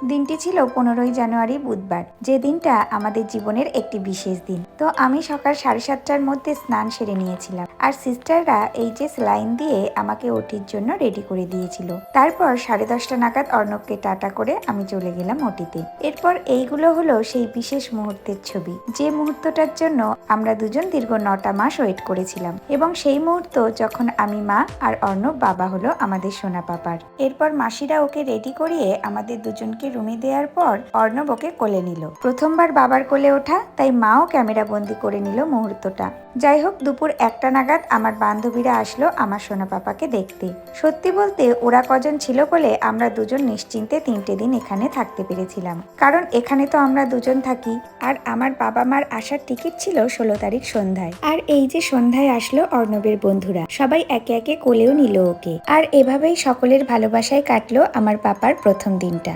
দিনটি ছিল 15ই জানুয়ারি বুধবার, যে দিনটা আমাদের জীবনের একটি বিশেষ দিন। তো আমি সকাল 7:30টার মধ্যে স্নান সেরে নিয়েছিলাম, আর সিস্টাররা এই যে স্লাইন দিয়ে আমাকে ওটির জন্য রেডি করে দিয়েছিল। তারপর 10:30 নাগাদ অর্ণবকে টাটা করে আমি চলে গেলাম ওটিতে। এরপর এইগুলো হলো সেই বিশেষ মুহূর্তের ছবি, যে মুহূর্তটার জন্য আমরা দুজন দীর্ঘ 9টা মাস ওয়েট করেছিলাম, এবং সেই মুহূর্ত যখন আমি মা আর অর্ণব বাবা হলো আমাদের সোনা পাপার। এরপর মাসিরা ওকে রেডি করিয়ে আমাদের দুজনকে রুমে দেওয়ার পর অর্ণব ওকে কোলে নিল। প্রথমবার বাবার কোলে ওঠা, তাই মাও ক্যামেরা বন্দি করে নিল মুহূর্তটা। যাই হোক, দুপুর 1টা নাগাদ আমার বান্ধবীরা আসলো আমার সোনা পাপাকে দেখতে। সত্যি বলতে ওরা কজন ছিল বলে আমরা দুজন নিশ্চিন্তে 3টে দিন এখানে থাকতে পেরেছিলাম, কারণ এখানে তো আমরা দুজন থাকি। আর আমার বাবা মার আসার টিকিট ছিল 16 তারিখ সন্ধ্যায়। আর এই যে সন্ধ্যায় আসলো অর্ণবের বন্ধুরা, সবাই একে একে কোলেও নিল ওকে। আর এভাবেই সকলের ভালোবাসায় কাটলো আমার পাপার প্রথম দিনটা।